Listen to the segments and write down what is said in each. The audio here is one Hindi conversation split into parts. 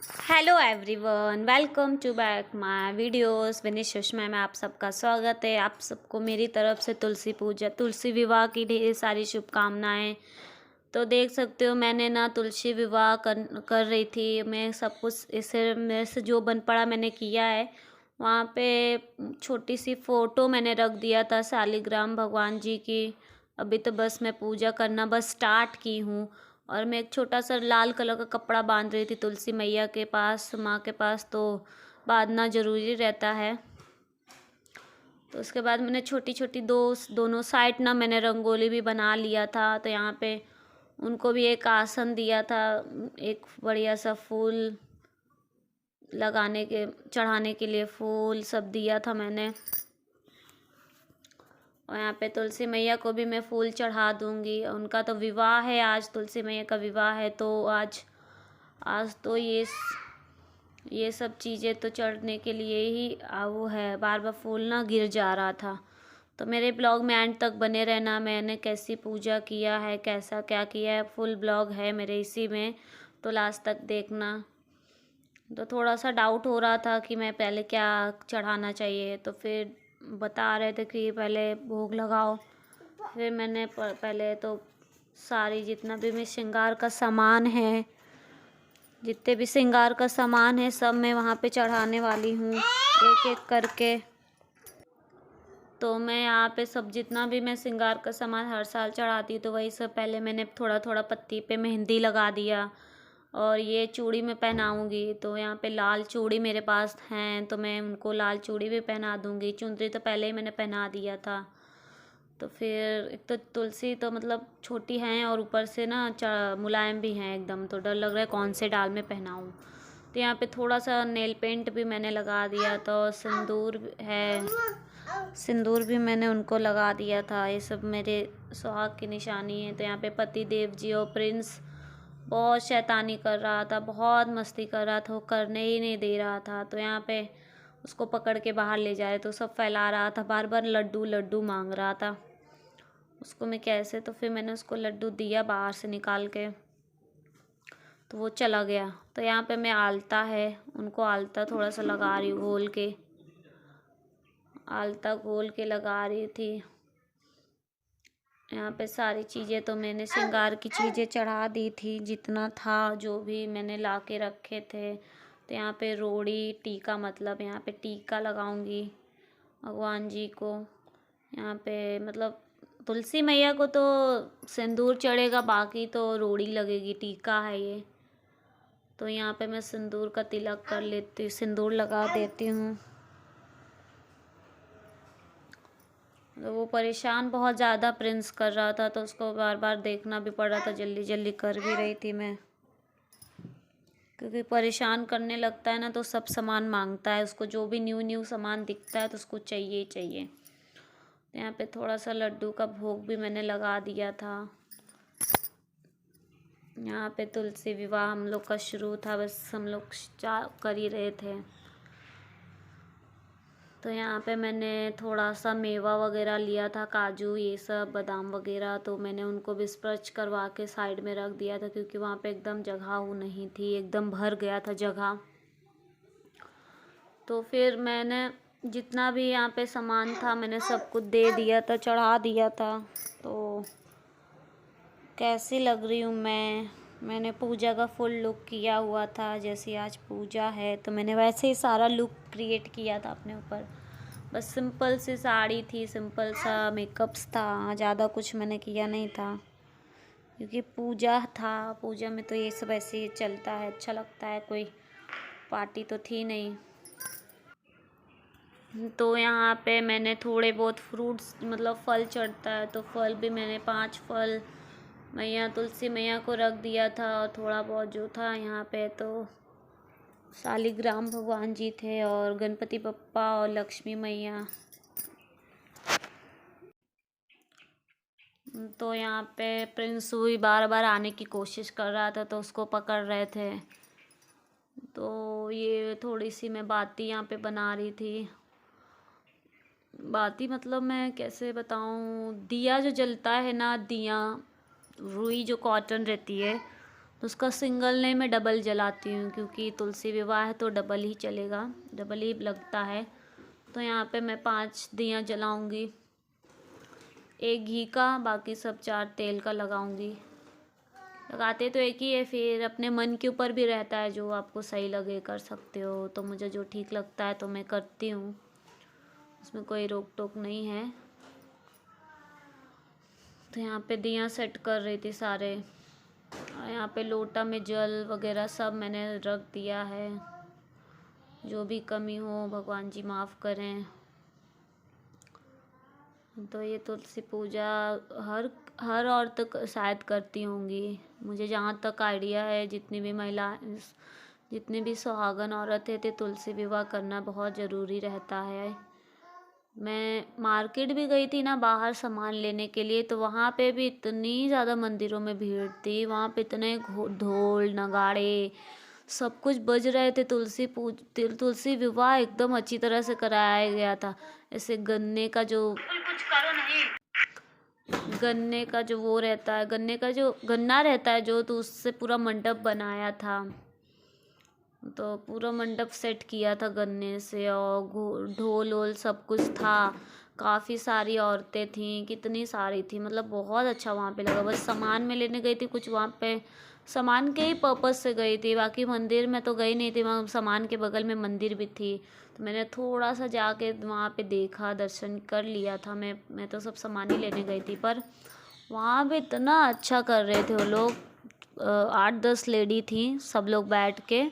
Hello everyone, welcome to back my videos. Vinish Sushma में आप सबका स्वागत है। आप सबको मेरी तरफ से तुलसी पूजा, तुलसी विवाह की ढेर सारी शुभकामनाएं। तो देख सकते हो मैंने ना तुलसी विवाह कर रही थी। मैं सब कुछ इसे मेरे से जो बन पड़ा मैंने किया है। वहाँ पे छोटी सी फ़ोटो मैंने रख दिया था शालिग्राम भगवान जी की। अभी तो बस मैं पूजा करना बस स्टार्ट की हूँ। और मैं एक छोटा सा लाल कलर का कपड़ा बांध रही थी तुलसी मैया के पास, माँ के पास, तो बांधना ज़रूरी रहता है। तो उसके बाद मैंने छोटी छोटी दोनों साइड ना मैंने रंगोली भी बना लिया था। तो यहाँ पे उनको भी एक आसन दिया था, एक बढ़िया सा फूल लगाने के, चढ़ाने के लिए फूल सब दिया था मैंने। और यहाँ पे तुलसी मैया को भी मैं फूल चढ़ा दूँगी। उनका तो विवाह है आज, तुलसी मैया का विवाह है, तो आज आज तो ये सब चीज़ें तो चढ़ने के लिए ही वो है। बार बार फूल ना गिर जा रहा था। तो मेरे ब्लॉग में एंड तक बने रहना। मैंने कैसी पूजा किया है, कैसा क्या किया है, फुल ब्लॉग है मेरे इसी में, तो लास्ट तक देखना। तो थोड़ा सा डाउट हो रहा था कि मैं पहले क्या चढ़ाना चाहिए, तो फिर बता रहे थे कि पहले भोग लगाओ। फिर मैंने पहले तो सारी जितना भी मैं श्रृंगार का सामान है, जितने भी श्रृंगार का सामान है सब मैं वहाँ पे चढ़ाने वाली हूँ एक एक करके। तो मैं यहाँ पे सब जितना भी मैं श्रृंगार का सामान हर साल चढ़ाती हूँ, तो वही सब पहले मैंने थोड़ा थोड़ा पत्ती पे मेहंदी लगा दिया। और ये चूड़ी में पहनाऊँगी, तो यहाँ पे लाल चूड़ी मेरे पास हैं, तो मैं उनको लाल चूड़ी भी पहना दूँगी। चुनरी तो पहले ही मैंने पहना दिया था। तो फिर एक तो तुलसी तो मतलब छोटी हैं और ऊपर से ना मुलायम भी हैं एकदम, तो डर लग रहा है कौन से डाल में पहनाऊँ। तो यहाँ पे थोड़ा सा नेल पेंट भी मैंने लगा दिया। तो सिंदूर है, सिंदूर भी मैंने उनको लगा दिया था। ये सब मेरे सुहाग की निशानी है। तो यहाँ पे पति देव जी और प्रिंस बहुत शैतानी कर रहा था, बहुत मस्ती कर रहा था, वो करने ही नहीं दे रहा था। तो यहाँ पे उसको पकड़ के बाहर ले जाए तो सब फैला रहा था, बार बार लड्डू लड्डू मांग रहा था। उसको मैं कैसे, तो फिर मैंने उसको लड्डू दिया बाहर से निकाल के, तो वो चला गया। तो यहाँ पे मैं आलता है, उनको आलता थोड़ा सा लगा रही हूँ घोल के, आलता घोल के लगा रही थी। यहाँ पे सारी चीज़ें तो मैंने श्रृंगार की चीज़ें चढ़ा दी थी, जितना था जो भी मैंने ला के रखे थे। तो यहाँ पे रोड़ी टीका, मतलब यहाँ पे टीका लगाऊंगी भगवान जी को। यहाँ पे मतलब तुलसी मैया को तो सिंदूर चढ़ेगा, बाकी तो रोड़ी लगेगी, टीका है ये। तो यहाँ पे मैं सिंदूर का तिलक कर लेती हूँ, सिंदूर लगा देती हूँ। तो वो परेशान बहुत ज़्यादा प्रिंस कर रहा था, तो उसको बार बार देखना भी पड़ रहा था, जल्दी जल्दी कर भी रही थी मैं, क्योंकि परेशान करने लगता है ना तो सब सामान मांगता है। उसको जो भी न्यू न्यू सामान दिखता है तो उसको चाहिए ही चाहिए। तो यहाँ पे थोड़ा सा लड्डू का भोग भी मैंने लगा दिया था। यहाँ पे तुलसी विवाह हम लोग का शुरू था, बस हम लोग कर ही रहे थे। तो यहाँ पे मैंने थोड़ा सा मेवा वगैरह लिया था, काजू ये सब, बादाम वगैरह, तो मैंने उनको भी स्पर्श करवा के साइड में रख दिया था, क्योंकि वहाँ पे एकदम जगह हो नहीं थी, एकदम भर गया था जगह। तो फिर मैंने जितना भी यहाँ पे सामान था मैंने सब कुछ दे दिया था, चढ़ा दिया था। तो कैसी लग रही हूँ मैंने पूजा का फुल लुक किया हुआ था। जैसे आज पूजा है तो मैंने वैसे ही सारा लुक क्रिएट किया था अपने ऊपर। बस सिंपल सी साड़ी थी, सिंपल सा मेकअप्स था, ज़्यादा कुछ मैंने किया नहीं था, क्योंकि पूजा था। पूजा में तो ये सब ऐसे ही चलता है, अच्छा लगता है, कोई पार्टी तो थी नहीं। तो यहाँ पे मैंने थोड़े बहुत फ्रूट्स, मतलब फल चढ़ता है, तो फल भी मैंने 5 फल मैया तुलसी मैया को रख दिया था। और थोड़ा बहुत जो था यहाँ पे तो शालिग्राम भगवान जी थे और गणपति बप्पा और लक्ष्मी मैया। तो यहाँ पे प्रिंस हुई बार बार आने की कोशिश कर रहा था, तो उसको पकड़ रहे थे। तो ये थोड़ी सी मैं बाती यहाँ पे बना रही थी। बाती मतलब मैं कैसे बताऊँ, दिया जो जलता है ना, दिया रुई जो कॉटन रहती है, तो उसका सिंगल नहीं, मैं डबल जलाती हूँ, क्योंकि तुलसी विवाह है तो डबल ही चलेगा, डबल ही लगता है। तो यहाँ पे मैं 5 दिया जलाऊँगी, 1 घी का, बाकी सब 4 तेल का लगाऊँगी। लगाते तो एक ही है, फिर अपने मन के ऊपर भी रहता है, जो आपको सही लगे कर सकते हो। तो मुझे जो ठीक लगता है तो मैं करती हूँ, उसमें कोई रोक टोक नहीं है। तो यहाँ पे दिया सेट कर रही थी सारे, और यहाँ पे लोटा में जल वगैरह सब मैंने रख दिया है। जो भी कमी हो भगवान जी माफ़ करें। तो ये तुलसी पूजा हर औरत शायद करती होंगी, मुझे जहाँ तक आइडिया है। जितनी भी सुहागन औरत है तो तुलसी विवाह करना बहुत ज़रूरी रहता है। मैं मार्केट भी गई थी ना बाहर सामान लेने के लिए, तो वहाँ पे भी इतनी ज़्यादा मंदिरों में भीड़ थी। वहाँ पे इतने ढोल नगाड़े सब कुछ बज रहे थे। तुलसी विवाह एकदम अच्छी तरह से कराया गया था। ऐसे गन्ने का जो वो रहता है, गन्ने का जो गन्ना रहता है जो, तो उससे पूरा मंडप बनाया था। तो पूरा मंडप सेट किया था गन्ने से, और ढोल वोल सब कुछ था। काफ़ी सारी औरतें थीं, कितनी सारी थी, मतलब बहुत अच्छा वहाँ पे लगा। बस सामान में लेने गई थी कुछ, वहाँ पे सामान के ही पर्पज़ से गई थी, बाकी मंदिर में तो गई नहीं थी। वहाँ सामान के बगल में मंदिर भी थी, तो मैंने थोड़ा सा जाके वहाँ पे देखा, दर्शन कर लिया था। मैं तो सब सामान ही लेने गई थी, पर वहाँ पे इतना अच्छा कर रहे थे वो लोग। 8-10 लेडी थी, सब लोग बैठ के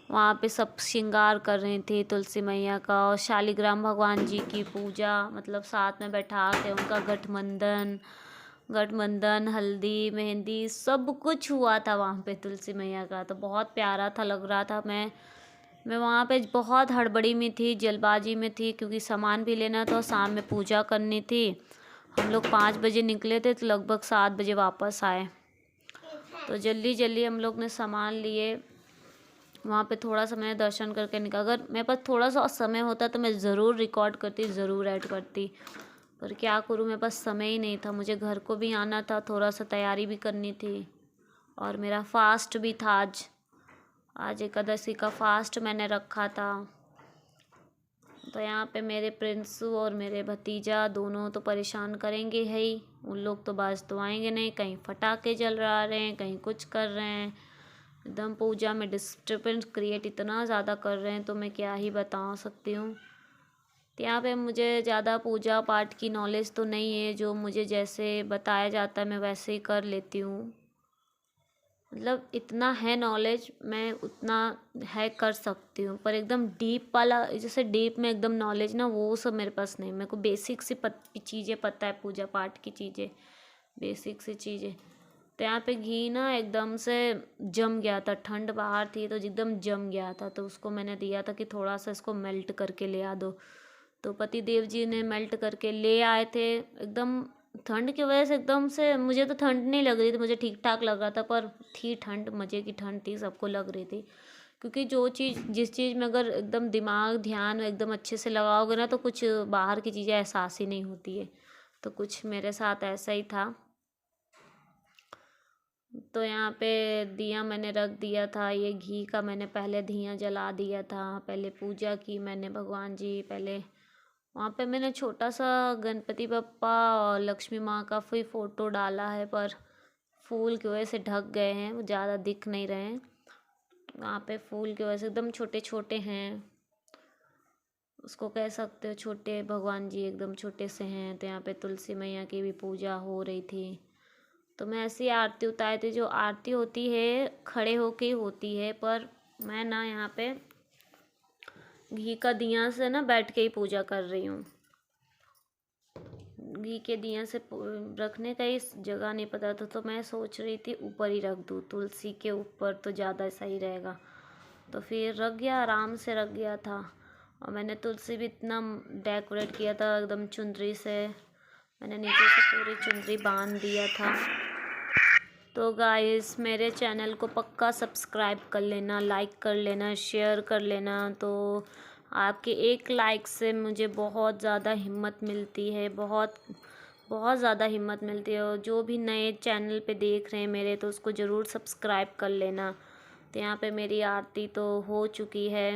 वहाँ पे सब श्रृंगार कर रही थी तुलसी मैया का, और शालिग्राम भगवान जी की पूजा, मतलब साथ में बैठा के उनका गठबंधन हल्दी मेहंदी सब कुछ हुआ था वहाँ पे तुलसी मैया का। तो बहुत प्यारा था, लग रहा था। मैं वहाँ पे बहुत हड़बड़ी में थी, जल्दबाजी में थी, क्योंकि सामान भी लेना था और शाम में पूजा करनी थी। हम लोग 5 बजे निकले थे, तो लगभग 7 बजे वापस आए। तो जल्दी जल्दी हम लोग ने सामान लिए। वहाँ पे थोड़ा सा मैंने दर्शन करके निकला। अगर मेरे पास थोड़ा सा समय होता तो मैं ज़रूर रिकॉर्ड करती, ज़रूर ऐड करती, पर क्या करूँ, मेरे पास समय ही नहीं था। मुझे घर को भी आना था, थोड़ा सा तैयारी भी करनी थी, और मेरा फास्ट भी था। आज एकादशी का फास्ट मैंने रखा था। तो यहाँ पे मेरे प्रिंसू और मेरे भतीजा दोनों तो परेशान करेंगे है ही। उन लोग तो बाज तो आएंगे नहीं, कहीं फटाके जल रहे हैं, कहीं कुछ कर रहे हैं, एकदम पूजा में डिस्टर्बेंस क्रिएट इतना ज़्यादा कर रहे हैं, तो मैं क्या ही बता सकती हूँ। तो यहाँ पे मुझे ज़्यादा पूजा पाठ की नॉलेज तो नहीं है, जो मुझे जैसे बताया जाता है मैं वैसे ही कर लेती हूँ। मतलब इतना है नॉलेज, मैं उतना है कर सकती हूँ, पर एकदम डीप वाला, जैसे डीप में एकदम नॉलेज ना, वो सब मेरे पास नहीं। मेरे को बेसिक सी चीज़ें पता है, पूजा पाठ की चीज़ें, बेसिक सी चीज़ें। तो यहाँ पे घी ना एकदम से जम गया था, ठंड बाहर थी तो एकदम जम गया था। तो उसको मैंने दिया था कि थोड़ा सा इसको मेल्ट करके ले आ दो। तो पति देव जी ने मेल्ट करके ले आए थे। एकदम ठंड की वजह से एकदम से, मुझे तो ठंड नहीं लग रही थी, मुझे ठीक ठाक लग रहा था, पर थी ठंड, मज़े की ठंड थी, सबको लग रही थी। क्योंकि जिस चीज़ में अगर एकदम दिमाग ध्यान एकदम अच्छे से लगाओगे ना, तो कुछ बाहर की चीज़ें एहसास ही नहीं होती है। तो कुछ मेरे साथ ऐसा ही था। तो यहाँ पे दिया मैंने रख दिया था, ये घी का मैंने पहले दिया जला दिया था। पहले पूजा की मैंने भगवान जी, पहले वहाँ पे मैंने छोटा सा गणपति बप्पा और लक्ष्मी माँ का भी फ़ोटो डाला है, पर फूल की वजह से ढक गए हैं, वो ज़्यादा दिख नहीं रहे हैं। वहाँ पे फूल की वजह से एकदम छोटे छोटे हैं, उसको कह सकते हो छोटे, भगवान जी एकदम छोटे से हैं। तो यहाँ पे तुलसी मैया की भी पूजा हो रही थी। तो मैं ऐसी आरती उतारी थी, जो आरती होती है खड़े होके ही होती है, पर मैं ना यहाँ पे घी का दिया से ना बैठ के ही पूजा कर रही हूँ। घी के दिया से रखने का ही जगह नहीं पता था, तो मैं सोच रही थी ऊपर ही रख दूँ, तुलसी के ऊपर तो ज़्यादा सही रहेगा। तो फिर रख गया, आराम से रख गया था। और मैंने तुलसी भी इतना डेकोरेट किया था एकदम चुनरी से, मैंने नीचे से पूरी चुनरी बांध दिया था। तो गाइस मेरे चैनल को पक्का सब्सक्राइब कर लेना, लाइक कर लेना, शेयर कर लेना। तो आपके एक लाइक से मुझे बहुत ज़्यादा हिम्मत मिलती है, बहुत बहुत ज़्यादा हिम्मत मिलती है। और जो भी नए चैनल पे देख रहे हैं मेरे, तो उसको ज़रूर सब्सक्राइब कर लेना। तो यहाँ पे मेरी आरती तो हो चुकी है,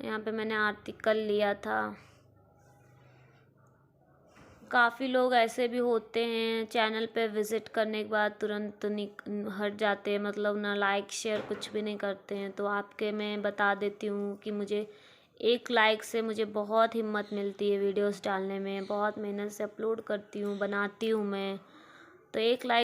यहाँ पे मैंने आरती कर लिया था। काफ़ी लोग ऐसे भी होते हैं चैनल पे विज़िट करने के बाद तुरंत हट जाते हैं, मतलब ना लाइक शेयर कुछ भी नहीं करते हैं। तो आपके मैं बता देती हूँ कि मुझे एक लाइक से मुझे बहुत हिम्मत मिलती है वीडियोस डालने में। बहुत मेहनत से अपलोड करती हूँ, बनाती हूँ मैं। तो एक लाइक